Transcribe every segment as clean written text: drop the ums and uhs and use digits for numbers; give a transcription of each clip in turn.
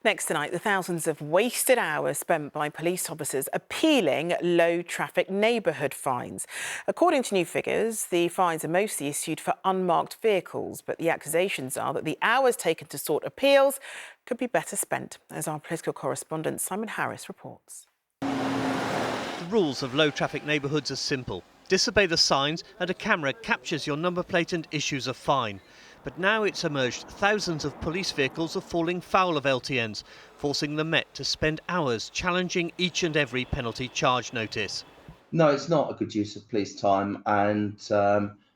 Next tonight, the thousands of wasted hours spent by police officers appealing low traffic neighbourhood fines. According to new figures, the fines are mostly issued for unmarked vehicles, but the accusations are that the hours taken to sort appeals could be better spent, as our political correspondent Simon Harris reports. The rules of low traffic neighbourhoods are simple. Disobey the signs and a camera captures your number plate and issues a fine. But now it's emerged thousands of police vehicles are falling foul of LTNs, forcing the Met to spend hours challenging each and every penalty charge notice. No, it's not a good use of police time, and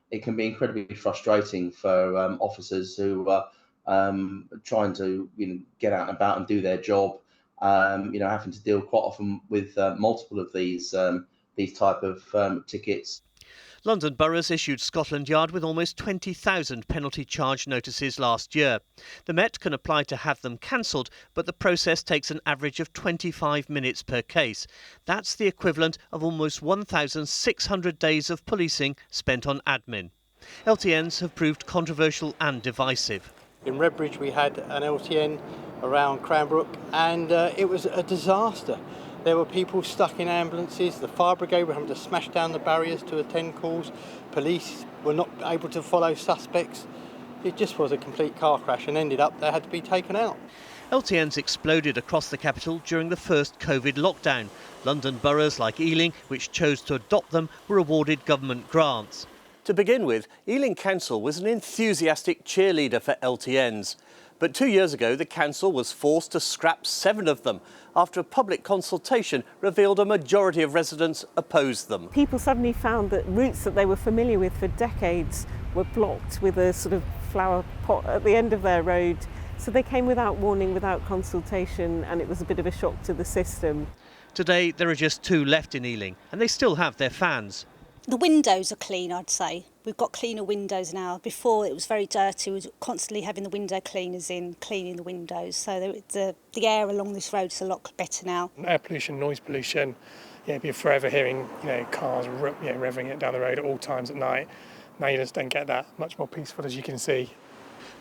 it can be incredibly frustrating for officers who are trying to get out and about and do their job. Having to deal quite often with multiple of these type of tickets. London boroughs issued Scotland Yard with almost 20,000 penalty charge notices last year. The Met can apply to have them cancelled, but the process takes an average of 25 minutes per case. That's the equivalent of almost 1,600 days of policing spent on admin. LTNs have proved controversial and divisive. In Redbridge we had an LTN around Cranbrook and it was a disaster. There were people stuck in ambulances, the fire brigade were having to smash down the barriers to attend calls, police were not able to follow suspects. It just was a complete car crash and ended up they had to be taken out. LTNs exploded across the capital during the first COVID lockdown. London boroughs like Ealing, which chose to adopt them, were awarded government grants. To begin with, Ealing Council was an enthusiastic cheerleader for LTNs. But 2 years ago, the council was forced to scrap 7 of them after a public consultation revealed a majority of residents opposed them. People suddenly found that routes that they were familiar with for decades were blocked with a sort of flower pot at the end of their road. So they came without warning, without consultation, and it was a bit of a shock to the system. Today, there are just 2 left in Ealing, and they still have their fans. The windows are clean, I'd say. We've got cleaner windows now. Before it was very dirty. We were constantly having the window cleaners in, cleaning the windows. So the air along this road is a lot better now. Air pollution, noise pollution, you're forever hearing cars revving it down the road at all times at night. Now you just don't get that. Much more peaceful, as you can see.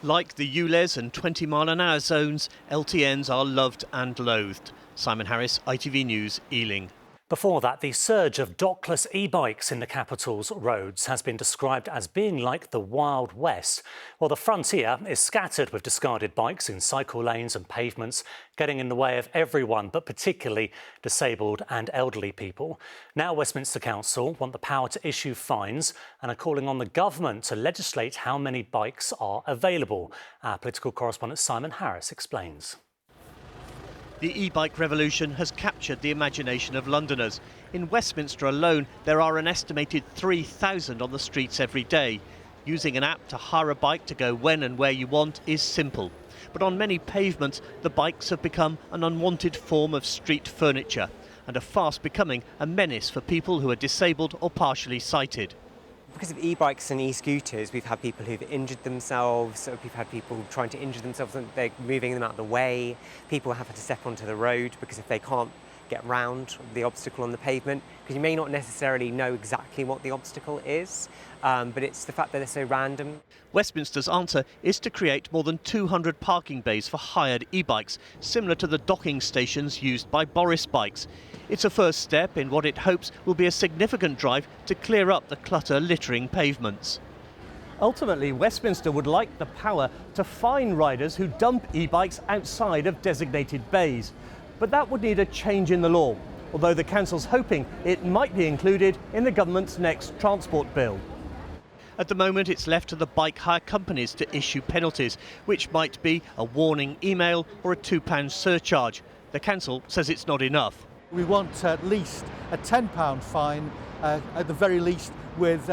Like the ULEZ and 20-mile-an-hour zones, LTNs are loved and loathed. Simon Harris, ITV News, Ealing. Before that, the surge of dockless e-bikes in the capital's roads has been described as being like the Wild West. While the frontier is scattered with discarded bikes in cycle lanes and pavements, getting in the way of everyone, but particularly disabled and elderly people. Now Westminster Council want the power to issue fines and are calling on the government to legislate how many bikes are available. Our political correspondent Simon Harris explains. The e-bike revolution has captured the imagination of Londoners. In Westminster alone, there are an estimated 3,000 on the streets every day. Using an app to hire a bike to go when and where you want is simple. But on many pavements, the bikes have become an unwanted form of street furniture and are fast becoming a menace for people who are disabled or partially sighted. Because of e-bikes and e-scooters, we've had people who've injured themselves, we've had people trying to injure themselves and they're moving them out of the way. People have had to step onto the road because if they can't get round the obstacle on the pavement, because you may not necessarily know exactly what the obstacle is, but it's the fact that they're so random. Westminster's answer is to create more than 200 parking bays for hired e-bikes, similar to the docking stations used by Boris bikes. It's a first step in what it hopes will be a significant drive to clear up the clutter littering pavements. Ultimately, Westminster would like the power to fine riders who dump e-bikes outside of designated bays. But that would need a change in the law, although the council's hoping it might be included in the government's next transport bill. At the moment, it's left to the bike hire companies to issue penalties, which might be a warning email or a £2 surcharge. The council says it's not enough. We want at least a £10 fine, at the very least, with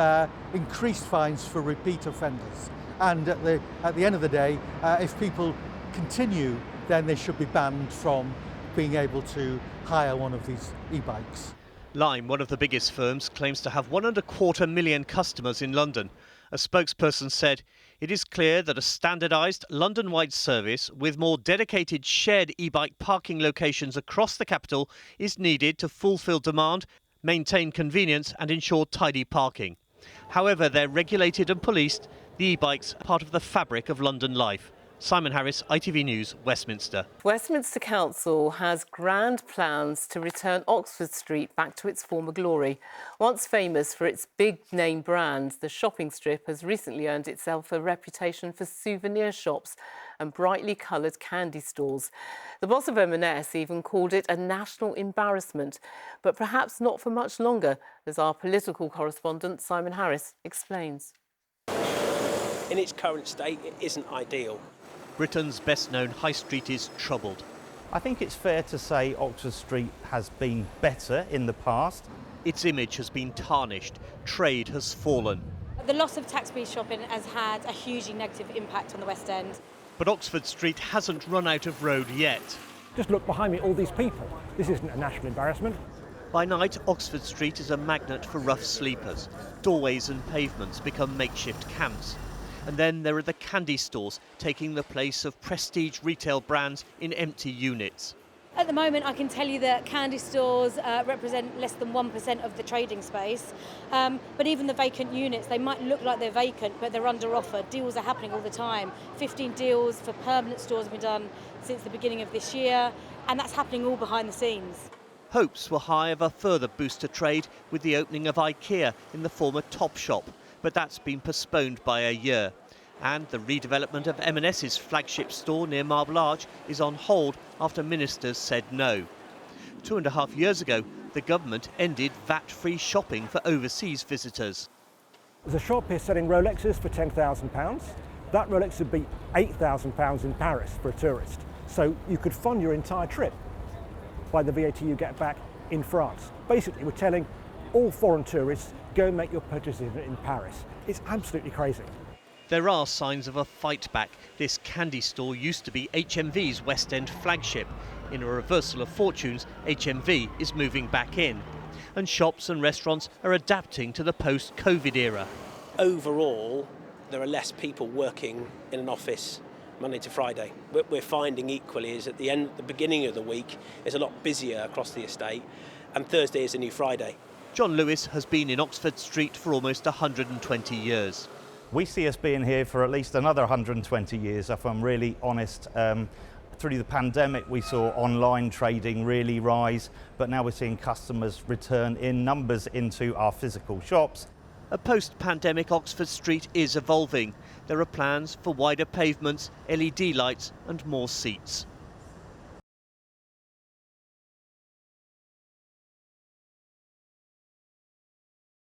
increased fines for repeat offenders. And at the end of the day, if people continue, then they should be banned from being able to hire one of these e-bikes. Lime, one of the biggest firms, claims to have 1.25 million customers in London. A spokesperson said, "It is clear that a standardised London-wide service with more dedicated shared e-bike parking locations across the capital is needed to fulfil demand, maintain convenience and ensure tidy parking. However, they're regulated and policed. The e-bikes are part of the fabric of London life." Simon Harris, ITV News, Westminster. Westminster Council has grand plans to return Oxford Street back to its former glory. Once famous for its big-name brands, the shopping strip has recently earned itself a reputation for souvenir shops and brightly coloured candy stores. The boss of M&S even called it a national embarrassment, but perhaps not for much longer, as our political correspondent Simon Harris explains. In its current state, it isn't ideal. Britain's best-known high street is troubled. I think it's fair to say Oxford Street has been better in the past. Its image has been tarnished. Trade has fallen. The loss of tax-free shopping has had a hugely negative impact on the West End. But Oxford Street hasn't run out of road yet. Just look behind me, all these people. This isn't a national embarrassment. By night, Oxford Street is a magnet for rough sleepers. Doorways and pavements become makeshift camps. And then there are the candy stores, taking the place of prestige retail brands in empty units. At the moment, I can tell you that candy stores represent less than 1% of the trading space. But even the vacant units, they might look like they're vacant, but they're under offer. Deals are happening all the time. 15 deals for permanent stores have been done since the beginning of this year, and that's happening all behind the scenes. Hopes were high of a further boost to trade with the opening of IKEA in the former Topshop, but that's been postponed by a year. And the redevelopment of M&S's flagship store near Marble Arch is on hold after ministers said no. 2.5 years ago, the government ended VAT-free shopping for overseas visitors. There's a shop here selling Rolexes for £10,000. That Rolex would be £8,000 in Paris for a tourist. So you could fund your entire trip by the VAT you get back in France. Basically, we're telling all foreign tourists, go and make your purchases in Paris. It's absolutely crazy. There are signs of a fight back. This candy store used to be HMV's West End flagship. In a reversal of fortunes, HMV is moving back in. And shops and restaurants are adapting to the post-COVID era. Overall, there are less people working in an office Monday to Friday. What we're finding equally is at the beginning of the week, it's a lot busier across the estate, and Thursday is a new Friday. John Lewis has been in Oxford Street for almost 120 years. We see us being here for at least another 120 years, if I'm really honest. Through the pandemic, we saw online trading really rise, but now we're seeing customers return in numbers into our physical shops. A post-pandemic Oxford Street is evolving. There are plans for wider pavements, LED lights and more seats.